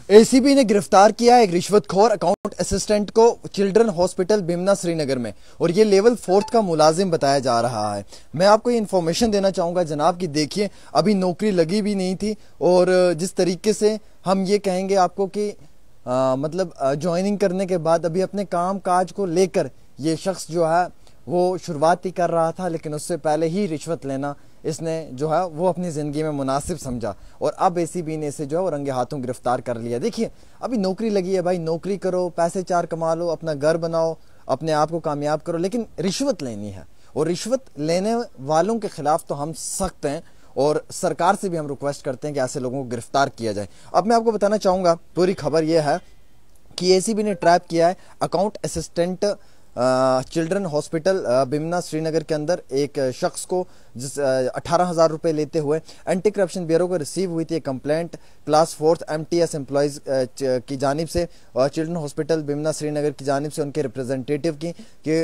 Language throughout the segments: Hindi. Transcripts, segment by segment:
एसीबी ने गिरफ्तार किया एक रिश्वतखोर अकाउंट असिस्टेंट को चिल्ड्रन हॉस्पिटल बिमना श्रीनगर में, और ये लेवल 4 का मुलाजिम बताया जा रहा है। मैं आपको ये इन्फॉर्मेशन देना चाहूंगा जनाब कि देखिए, अभी नौकरी लगी भी नहीं थी, और जिस तरीके से हम ये कहेंगे आपको कि मतलब ज्वाइनिंग करने के बाद अभी अपने काम काज को लेकर ये शख्स जो है वो शुरुआत ही कर रहा था, लेकिन उससे पहले ही रिश्वत लेना इसने जो है वो अपनी ज़िंदगी में मुनासिब समझा, और अब एसीबी ने इसे जो है वो रंगे हाथों गिरफ्तार कर लिया। देखिए, अभी नौकरी लगी है भाई, नौकरी करो, पैसे चार कमा लो, अपना घर बनाओ, अपने आप को कामयाब करो, लेकिन रिश्वत लेनी है, और रिश्वत लेने वालों के खिलाफ तो हम सख्त हैं, और सरकार से भी हम रिक्वेस्ट करते हैं कि ऐसे लोगों को गिरफ्तार किया जाए। अब मैं आपको बताना चाहूँगा, पूरी खबर यह है कि एसीबी ने ट्रैप किया है account assistant children hospital Bemina Srinagar के अंदर एक शख्स को, जिस 18,000 रुपये लेते हुए एंटी करप्शन ब्यूरो को रिसीव हुई थी कंप्लेंट क्लास 4 MTS एम्प्लॉयज़ की जानिब से, चिल्ड्रन हॉस्पिटल बिमना श्रीनगर की जानिब से उनके रिप्रेजेंटेटिव की कि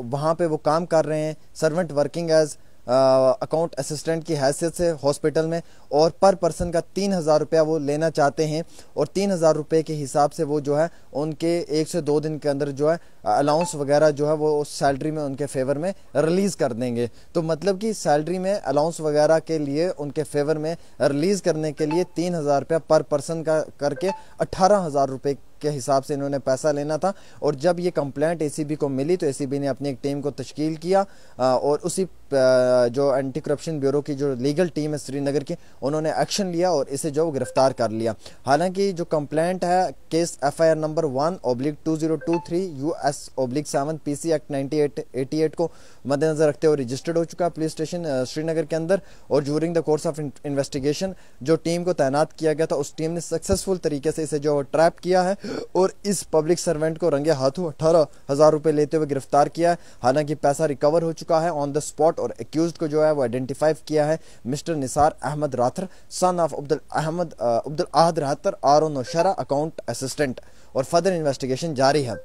वहाँ पे वो काम कर रहे हैं servant working as account assistant की हैसियत से हॉस्पिटल में, और पर पर्सन का 3,000 रुपया वो लेना चाहते हैं, और 3,000 रुपये के हिसाब से वो जो है उनके 1 से 2 दिन के अंदर जो है अलाउंस वगैरह जो है वो सैलरी में उनके फेवर में रिलीज़ कर देंगे। तो मतलब कि सैलरी में अलाउंस वगैरह के लिए उनके फेवर में रिलीज़ करने के लिए 3,000 रुपया पर पर्सन का करके 18,000 रुपये के हिसाब से इन्होंने पैसा लेना था। और जब ये कंप्लेंट एसीबी को मिली तो एसीबी ने अपनी एक टीम को तश्कील किया, और उसी जो एंटी करप्शन ब्यूरो की जो लीगल टीम है श्रीनगर की, उन्होंने एक्शन लिया और इसे जो गिरफ्तार कर लिया। हालांकि जो कंप्लेंट है case FIR number 1/2023 US/7 PC act 1988 को मद्देनजर रखते हुए रजिस्टर्ड हो चुका है पुलिस स्टेशन श्रीनगर के अंदर, और during the course of investigation जो टीम को तैनात किया गया था उस टीम ने सक्सेसफुल तरीके से इसे जो ट्रैप किया है, और इस पब्लिक सर्वेंट को रंगे हाथों 18,000 रुपये लेते हुए गिरफ्तार किया है। हालांकि पैसा रिकवर हो चुका है ऑन द स्पॉट, और एक्यूज्ड को जो है वो आइडेंटिफाई किया है Mister Nisar Ahmad Rather, son of Abdul Ahad Rather, RO Naushera, account assistant, और फर्दर इन्वेस्टिगेशन जारी है।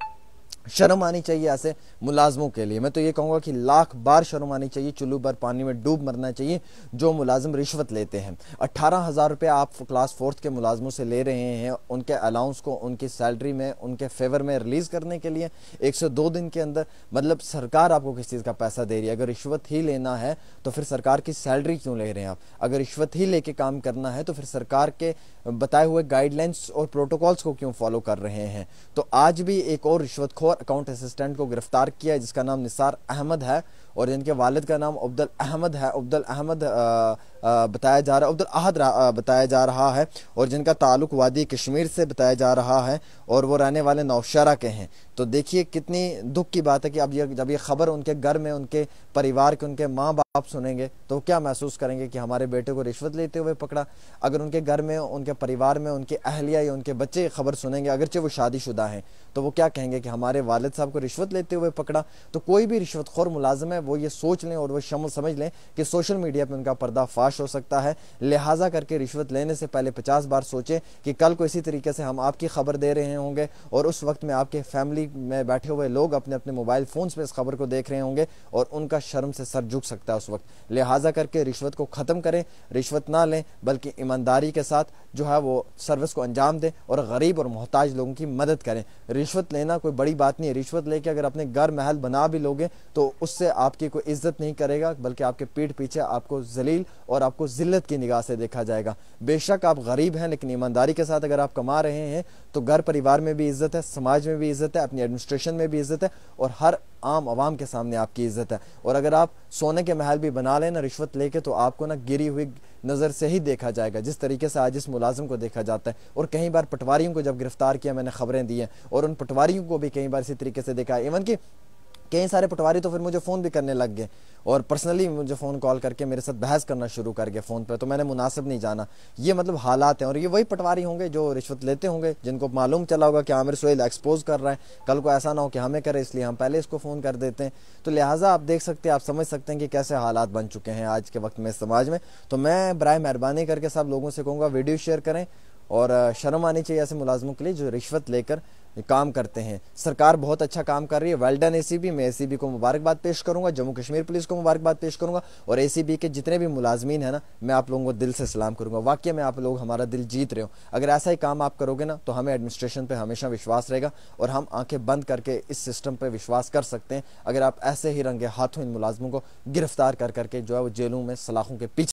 शर्म आनी चाहिए ऐसे मुलाजमों के लिए, मैं तो ये कहूँगा कि लाख बार शर्म आनी चाहिए, चुल्लू भर पानी में डूब मरना चाहिए जो मुलाजिम रिश्वत लेते हैं। 18,000 रुपये आप क्लास 4 के मुलाजमों से ले रहे हैं उनके अलाउंस को उनकी सैलरी में उनके फेवर में रिलीज़ करने के लिए 102 दिन के अंदर। मतलब सरकार आपको किस चीज़ का पैसा दे रही है? अगर रिश्वत ही लेना है तो फिर सरकार की सैलरी क्यों ले रहे हैं आप? अगर रिश्वत ही लेके काम करना है तो फिर सरकार के बताए हुए गाइडलाइंस और प्रोटोकॉल्स को क्यों फॉलो कर रहे हैं? तो आज भी एक और रिश्वतखोर अकाउंट असिस्टेंट को गिरफ्तार किया है जिसका नाम निसार अहमद है, और जिनके वालिद का नाम अब्दुल अहमद है, अब्दुल अहमद बताया जा रहा है, अब्दुल अहद बताया जा रहा है, और जिनका ताल्लुक वादी कश्मीर से बताया जा रहा है, और वो रहने वाले नौशहरा के हैं। तो देखिए कितनी दुख की बात है कि अब जब ये खबर उनके घर में उनके परिवार के उनके माँ बाप सुनेंगे तो क्या महसूस करेंगे कि हमारे बेटे को रिश्वत लेते हुए पकड़ा। अगर उनके घर में उनके परिवार में उनके अहलिया या उनके बच्चे खबर सुनेंगे, अगरचे वो शादीशुदा हैं, तो वो क्या कहेंगे कि हमारे वालिद साहब को रिश्वत लेते हुए पकड़ा। तो कोई भी रिश्वतखोर मुलाजिम है वो ये सोच लें और वो समझ लें कि सोशल मीडिया पर उनका पर्दाफाश हो सकता है, लिहाजा करके रिश्वत लेने से पहले 50 बार सोचें कि कल को इसी तरीके से हम आपकी खबर दे रहे होंगे, और उस वक्त में आपके फैमिली में बैठे हुए लोग अपने अपने मोबाइल फोन्स पे इस खबर को देख रहे होंगे, और उनका शर्म से सर झुक सकता है उस वक्त। लिहाजा करके रिश्वत को ख़त्म करें, रिश्वत ना लें, बल्कि ईमानदारी के साथ जो है वो सर्विस को अंजाम दें और गरीब और मोहताज लोगों की मदद करें। रिश्वत लेना कोई बड़ी बात नहीं है, रिश्वत लेके अगर अपने घर महल बना भी लोगे तो उससे आपकी कोई इज्जत नहीं करेगा, बल्कि आपके पीठ पीछे आपको जलील और आपको जिल्लत की निगाह से देखा जाएगा। बेशक आप गरीब हैं, लेकिन ईमानदारी के साथ अगर आप कमा रहे हैं तो घर परिवार में भी इज्जत है, समाज में भी इज्जत है, अपनी एडमिनिस्ट्रेशन में भी इज्जत है, और हर आम आवाम के सामने आपकी इज्जत है। और अगर आप सोने के महल भी बना लेना रिश्वत लेके, तो आपको ना गिरी हुई नज़र से ही देखा जाएगा, जिस तरीके से आज इस मुलाजिम को देखा जाता है। और कई बार पटवारियों को जब गिरफ्तार किया, मैंने खबरें दी हैं, और उन पटवारियों को भी कई बार इसी तरीके से देखा है। इवन कि कई सारे पटवारी तो फिर मुझे फ़ोन भी करने लग गए, और पर्सनली मुझे फ़ोन कॉल करके मेरे साथ बहस करना शुरू कर गए फ़ोन पर, तो मैंने मुनासिब नहीं जाना। ये मतलब हालात हैं, और ये वही पटवारी होंगे जो रिश्वत लेते होंगे, जिनको मालूम चला होगा कि आमिर सुहेल एक्सपोज कर रहा है, कल को ऐसा ना हो कि हमें करे, इसलिए हम पहले इसको फ़ोन कर देते हैं। तो लिहाजा आप देख सकते हैं, आप समझ सकते हैं कि कैसे हालात बन चुके हैं आज के वक्त में समाज में। तो मैं बराए मेहरबानी करके सब लोगों से कहूँगा वीडियो शेयर करें, और शर्म आनी चाहिए ऐसे मुलाजमों के लिए जो रिश्वत लेकर काम करते हैं। सरकार बहुत अच्छा काम कर रही है, वेल डन एसीबी। मैं एसीबी को मुबारकबाद पेश करूंगा, जम्मू कश्मीर पुलिस को मुबारकबाद पेश करूंगा और एसीबी के जितने भी मुलाजमीन है ना, मैं आप लोगों को दिल से सलाम करूंगा। वाकई में आप लोग हमारा दिल जीत रहे हो। अगर ऐसा ही काम आप करोगे ना तो हमें एडमिनिस्ट्रेशन पे हमेशा विश्वास रहेगा और हम आंखें बंद करके इस सिस्टम पे विश्वास कर सकते हैं। अगर आप ऐसे ही रंगे हाथों इन मुलाजमों को गिरफ्तार कर करके जो है वो जेलों में सलाखों के पीछे